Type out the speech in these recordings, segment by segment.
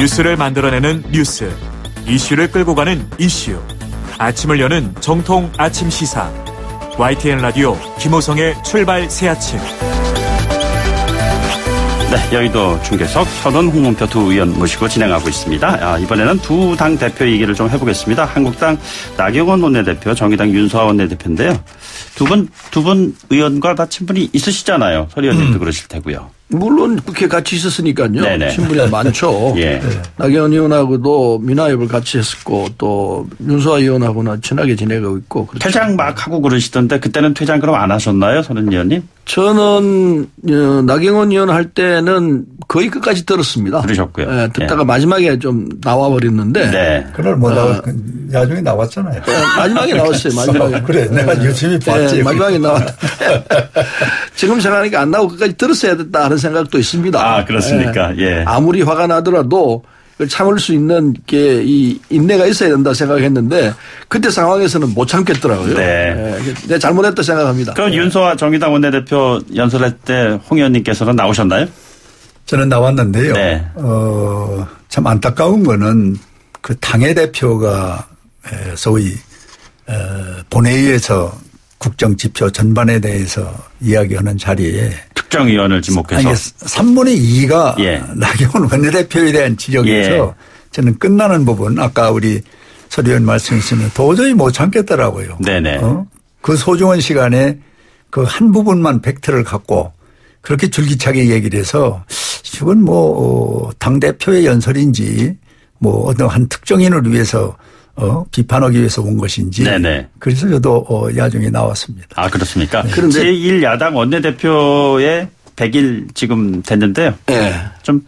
뉴스를 만들어내는 뉴스, 이슈를 끌고 가는 이슈. 아침을 여는 정통 아침 시사. YTN 라디오 김호성의 출발 새아침. 네, 여의도 중계석 현원 홍문표 두 의원 모시고 진행하고 있습니다. 이번에는 두 당 대표 얘기를 좀 해보겠습니다. 한국당 나경원 원내대표, 정의당 윤소아 원내대표인데요. 두 분 의원과 다 친분이 있으시잖아요. 서 의원님도 그러실 테고요. 물론 국회에 같이 있었으니까요. 네네. 친분이 많죠. 예. 네. 나경원 의원하고도 민화협을 같이 했었고 또 윤소아 의원하고는 친하게 지내고 있고. 그렇죠. 퇴장 막 하고 그러시던데 그때는 퇴장 그럼 안 하셨나요, 서 의원님? 저는 나경원 의원 할 때는 거의 끝까지 들었습니다. 그러셨고요. 네, 듣다가 마지막에 좀 나와버렸는데. 네. 그날 나중에 나왔잖아요. 마지막에 나왔어요. 마지막에. 그래, 내가 열심히 봤지. 네, 마지막에 나왔는데 지금 생각하니까 안 나오고 끝까지 들었어야 됐다 하는 생각도 있습니다. 아, 그렇습니까? 예. 아무리 화가 나더라도 참을 수 있는 게 이 인내가 있어야 된다 생각했는데 그때 상황에서는 못 참겠더라고요. 네. 내가 잘못했다 생각합니다. 그럼 윤소아 정의당 원내대표 연설할 때 홍 의원님께서는 나오셨나요? 저는 나왔는데요. 네. 참 안타까운 거는 그 당의 대표가 소위 본회의에서 국정지표 전반에 대해서 이야기하는 자리에 특정위원을 지목해서. 아니, 3분의 2가 예. 나경원 원내대표에 대한 지적에서 예. 저는 끝나는 부분 아까 우리 서 의원 말씀하시면 도저히 못 참겠더라고요. 네네. 그 소중한 시간에 그 한 부분만 팩트를 갖고 그렇게 줄기차게 얘기를 해서 이건 당대표의 연설인지 어떤 한 특정인을 위해서 비판하기 위해서 온 것인지. 네네. 그래서 저도 야중에 나왔습니다. 아, 그렇습니까? 그런데 제1야당 원내대표의 100일 지금 됐는데요. 네. 좀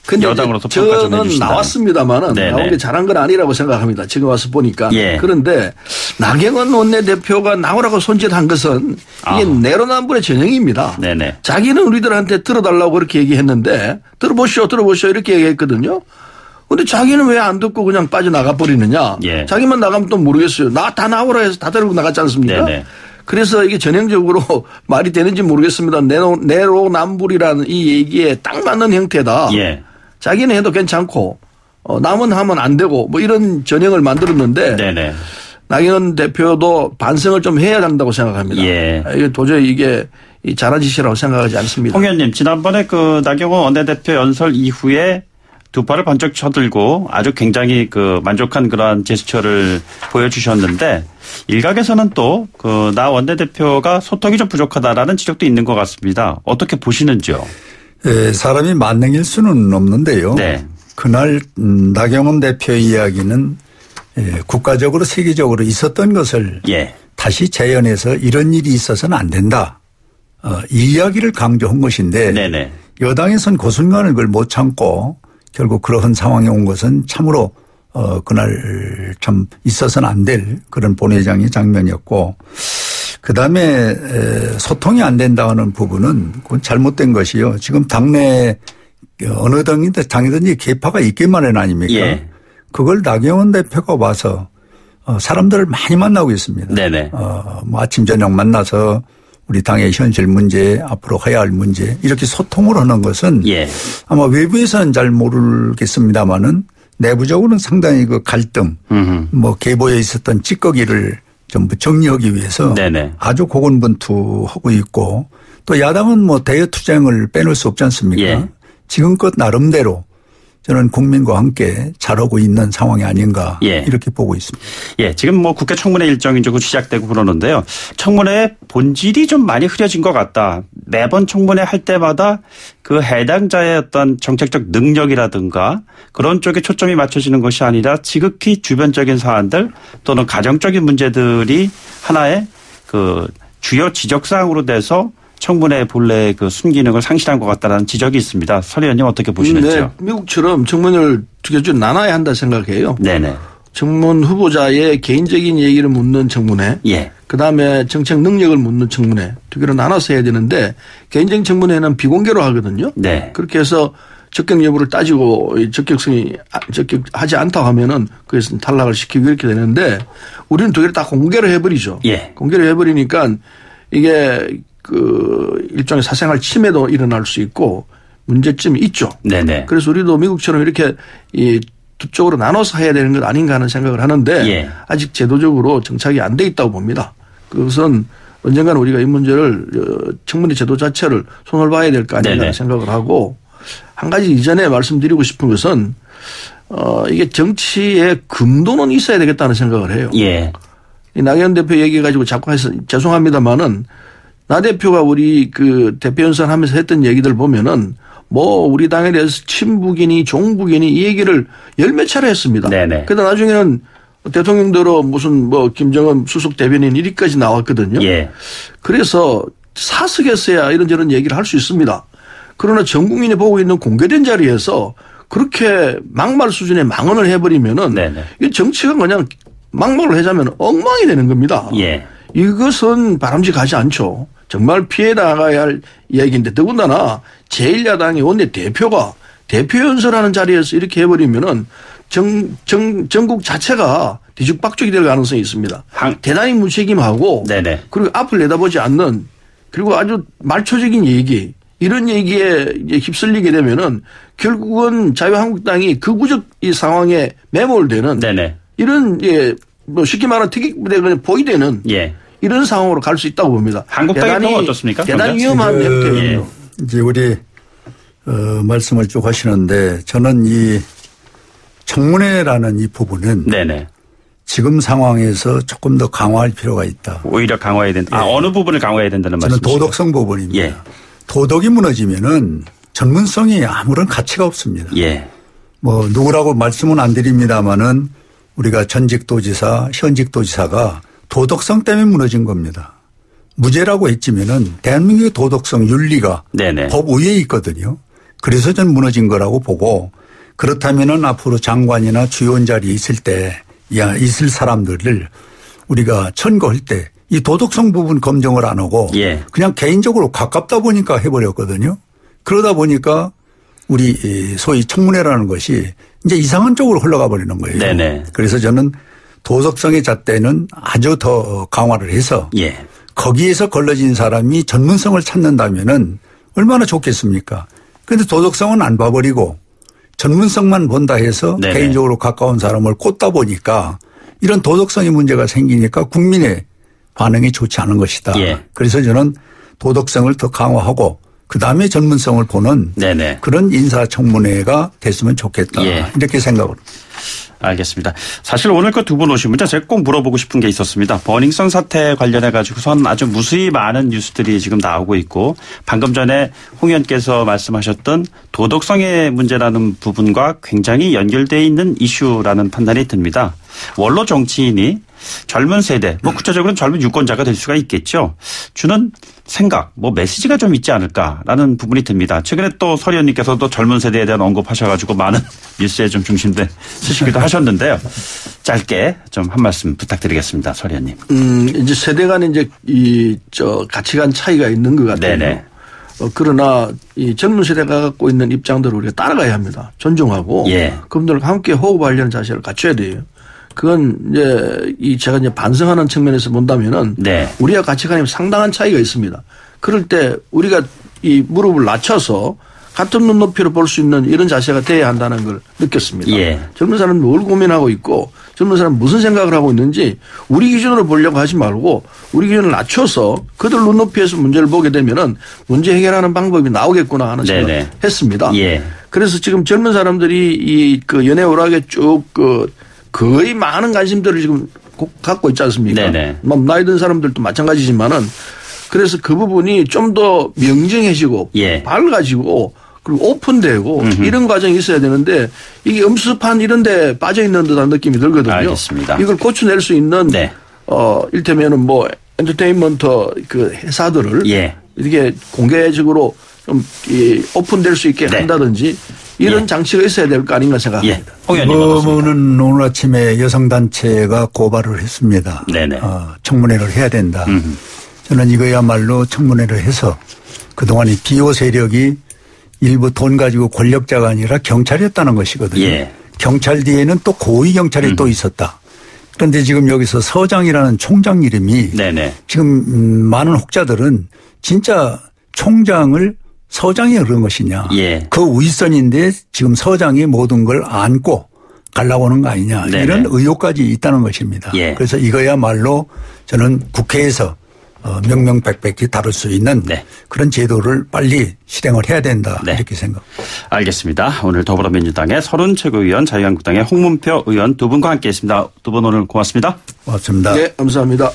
근데 여당으로서 평가 좀 저는 해주신다면. 나왔습니다만은 네네. 나온 게 잘한 건 아니라고 생각합니다. 지금 와서 보니까. 예. 그런데 나경원 원내대표가 나오라고 손짓한 것은 이게 내로남불의 전형입니다. 네네. 자기는 우리들한테 들어달라고 그렇게 얘기했는데 들어보시오 이렇게 얘기했거든요. 근데 자기는 왜 안 듣고 그냥 빠져나가 버리느냐. 예. 자기만 나가면 또 모르겠어요. 다 나오라 해서 다 데리고 나갔지 않습니까? 네네. 그래서 이게 전형적으로 말이 되는지 모르겠습니다. 내로남불이라는 이 얘기에 딱 맞는 형태다. 예. 자기는 해도 괜찮고 남은 하면 안 되고 이런 전형을 만들었는데 네네. 나경원 대표도 반성을 좀 해야 한다고 생각합니다. 예. 이게 도저히 이게 잘한 짓이라고 생각하지 않습니다. 홍 의원님, 지난번에 그 나경원 원내대표 연설 이후에 두 팔을 번쩍 쳐들고 아주 굉장히 만족한 그러한 제스처를 보여주셨는데 일각에서는 또 나 원내대표가 소통이 좀 부족하다라는 지적도 있는 것 같습니다. 어떻게 보시는지요? 예, 사람이 만능일 수는 없는데요. 네. 그날 나경원 대표의 이야기는 국가적으로 세계적으로 있었던 것을 예. 다시 재현해서 이런 일이 있어서는 안 된다. 이 이야기를 강조한 것인데 네네. 여당에선 그 순간을 그걸 못 참고 결국 그러한 상황에 온 것은 참으로 그날 참 있어서는 안 될 그런 본회의장의 장면이었고 그다음에 소통이 안 된다는 부분은 그건 잘못된 것이요. 지금 당내 어느 당이든지 개파가 있기만은 아닙니까? 예. 그걸 나경원 대표가 와서 사람들을 많이 만나고 있습니다. 네네. 아침 저녁 만나서 우리 당의 현실 문제, 앞으로 해야 할 문제 이렇게 소통을 하는 것은 예. 아마 외부에서는 잘 모르겠습니다마는 내부적으로는 상당히 그 갈등, 계보에 있었던 찌꺼기를 전부 정리하기 위해서 네네. 아주 고군분투하고 있고 또 야당은 대여 투쟁을 빼놓을 수 없지 않습니까? 예. 지금껏 나름대로 저는 국민과 함께 잘하고 있는 상황이 아닌가 예. 이렇게 보고 있습니다. 예, 지금 국회 청문회 일정이 조금 시작되고 그러는데요. 청문회의 본질이 좀 많이 흐려진 것 같다. 매번 청문회 할 때마다 그 해당자의 어떤 정책적 능력이라든가 그런 쪽에 초점이 맞춰지는 것이 아니라 지극히 주변적인 사안들 또는 가정적인 문제들이 하나의 주요 지적사항으로 돼서 청문회 본래 순기능을 상실한 것 같다는 지적이 있습니다. 서 의원님 어떻게 보시는지요? 네, 미국처럼 청문회를 좀 나눠야 한다 생각해요. 네네. 청문 후보자의 개인적인 얘기를 묻는 청문회. 예. 그다음에 정책 능력을 묻는 청문회. 두 개로 나눠서 해야 되는데 개인적인 청문회는 비공개로 하거든요. 네. 그렇게 해서 적격 여부를 따지고 적격하지 않다고 하면은 그것은 탈락을 시키고 이렇게 되는데 우리는 두 개를 다 공개로 해버리죠. 예. 공개로 해버리니까 이게 일종의 사생활 침해도 일어날 수 있고 문제점이 있죠. 네네. 그래서 우리도 미국처럼 이렇게 이 두 쪽으로 나눠서 해야 되는 것 아닌가 하는 생각을 하는데 예. 아직 제도적으로 정착이 안 돼 있다고 봅니다. 그것은 언젠가는 우리가 이 문제를 청문회 제도 자체를 손을 봐야 될 거 아닌가 네네. 하는 생각을 하고 한 가지 이전에 말씀드리고 싶은 것은 이게 정치에 금도는 있어야 되겠다는 생각을 해요. 예. 이 나경원 대표 얘기해가지고 자꾸 해서 죄송합니다만은 나 대표가 우리 그 대표 연설하면서 했던 얘기들 보면은 뭐 우리 당에 대해서 친북이니 종북이니 이 얘기를 열몇 차례 했습니다. 네네. 그러다 나중에는 대통령대로 무슨 뭐 김정은 수석 대변인 1위까지 나왔거든요. 예. 그래서 사석에서야 이런저런 얘기를 할 수 있습니다. 그러나 전 국민이 보고 있는 공개된 자리에서 그렇게 막말 수준의 망언을 해버리면은 네네. 이 정치가 그냥 막말을 하자면 엉망이 되는 겁니다. 예. 이것은 바람직하지 않죠. 정말 피해 나가야 할 이야기인데 더군다나 제1야당의 원내대표가 대표 연설하는 자리에서 이렇게 해버리면은 전국 자체가 뒤죽박죽이 될 가능성이 있습니다. 대단히 무책임하고 네네. 그리고 앞을 내다보지 않는 그리고 아주 말초적인 얘기 이런 얘기에 이제 휩쓸리게 되면은 결국은 자유한국당이 극우적 이 상황에 매몰되는 네네. 이런 뭐 쉽게 말하면 특이부대가 보이되는 예. 이런 상황으로 갈 수 있다고 봅니다. 한국당의 평은 어떻습니까? 대단히 위험한 형태예요. 예. 이제 우리 말씀을 쭉 하시는데 저는 이 청문회라는 이 부분은 네네. 지금 상황에서 조금 더 강화할 필요가 있다. 오히려 강화해야 된다. 예. 어느 부분을 강화해야 된다는 저는 말씀이시죠? 도덕성 부분입니다. 예. 도덕이 무너지면은 전문성이 아무런 가치가 없습니다. 예. 뭐 누구라고 말씀은 안 드립니다마는 우리가 전직도지사, 현직도지사가 도덕성 때문에 무너진 겁니다. 무죄라고 했지만은 대한민국의 도덕성 윤리가 네네. 법 위에 있거든요. 그래서 전 무너진 거라고 보고 그렇다면은 앞으로 장관이나 주요원 자리에 있을 때 있을 사람들을 우리가 천거할 때 이 도덕성 부분 검증을 안 하고 예. 그냥 개인적으로 가깝다 보니까 해버렸거든요. 그러다 보니까 우리 소위 청문회라는 것이 이제 이상한 쪽으로 흘러가 버리는 거예요. 네네. 그래서 저는 도덕성의 잣대는 아주 더 강화를 해서 예. 거기에서 걸러진 사람이 전문성을 찾는다면은 얼마나 좋겠습니까? 그런데 도덕성은 안 봐버리고 전문성만 본다 해서 네네. 개인적으로 가까운 사람을 꽂다 보니까 이런 도덕성의 문제가 생기니까 국민의 반응이 좋지 않은 것이다. 예. 그래서 저는 도덕성을 더 강화하고 그다음에 전문성을 보는 네네. 그런 인사청문회가 됐으면 좋겠다. 예. 이렇게 생각을 알겠습니다. 사실 오늘 그 두 분 오신 문제 제가 꼭 물어보고 싶은 게 있었습니다. 버닝썬 사태 관련해 가지고선 아주 무수히 많은 뉴스들이 지금 나오고 있고 방금 전에 홍 의원께서 말씀하셨던 도덕성의 문제라는 부분과 굉장히 연결되어 있는 이슈라는 판단이 듭니다. 원로 정치인이 젊은 세대, 뭐 구체적으로는 젊은 유권자가 될 수가 있겠죠. 주는 생각, 뭐 메시지가 좀 있지 않을까라는 부분이 듭니다. 최근에 또 설 의원님께서도 젊은 세대에 대한 언급하셔가지고 많은 뉴스에 좀 중심돼 쓰시기도 하셨는데요. 짧게 좀 한 말씀 부탁드리겠습니다, 설 의원님. 이제 세대 간에 이제 가치관 차이가 있는 것 같아요. 네네. 그러나 이 젊은 세대가 갖고 있는 입장들을 우리가 따라가야 합니다. 존중하고 예. 그분들과 함께 호흡하려는 자세를 갖춰야 돼요. 그건 이제 제가 이제 반성하는 측면에서 본다면은 네. 우리와 가치관이 상당한 차이가 있습니다. 그럴 때 우리가 이 무릎을 낮춰서 같은 눈높이로 볼 수 있는 이런 자세가 돼야 한다는 걸 느꼈습니다. 예. 젊은 사람은 뭘 고민하고 있고 젊은 사람은 무슨 생각을 하고 있는지 우리 기준으로 보려고 하지 말고 우리 기준을 낮춰서 그들 눈높이에서 문제를 보게 되면은 문제 해결하는 방법이 나오겠구나 하는 생각을 했습니다. 예. 그래서 지금 젊은 사람들이 그 연애 오락에 쭉 거의 많은 관심들을 지금 갖고 있지 않습니까? 네네. 뭐 나이 든 사람들도 마찬가지지만은 그래서 그 부분이 좀 더 명정해지고 예. 밝아지고 그리고 오픈되고 이런 과정이 있어야 되는데 이게 엄습한 이런 데 빠져 있는 듯한 느낌이 들거든요. 알겠습니다. 이걸 고쳐낼 수 있는 네. 일테면은 뭐 엔터테인먼트 그 회사들을 예. 이렇게 공개적으로 좀 오픈될 수 있게 네. 한다든지 이런 예. 장치가 있어야 될 거 아닌가 생각합니다. 예. 홍 의원님 어떻습니까? 법원은 오늘 아침에 여성단체가 고발을 했습니다. 네네. 청문회를 해야 된다. 저는 이거야말로 청문회를 해서 그동안 이 비호 세력이 일부 돈 가지고 권력자가 아니라 경찰이었다는 것이거든요. 예. 경찰 뒤에는 또 고위 경찰이 또 있었다. 그런데 지금 여기서 서장이라는 총장 이름이 네네. 지금 많은 혹자들은 진짜 총장을 서장이 그런 것이냐. 예. 그 윗선인데 지금 서장이 모든 걸 안고 가려고 하는 거 아니냐. 네네. 이런 의혹까지 있다는 것입니다. 예. 그래서 이거야말로 저는 국회에서 명명백백히 다룰 수 있는 네. 그런 제도를 빨리 실행을 해야 된다. 네. 이렇게 생각합니다. 알겠습니다. 오늘 더불어민주당의 서른 최고위원, 자유한국당의 홍문표 의원 두 분과 함께했습니다. 두 분 오늘 고맙습니다. 고맙습니다. 네, 감사합니다.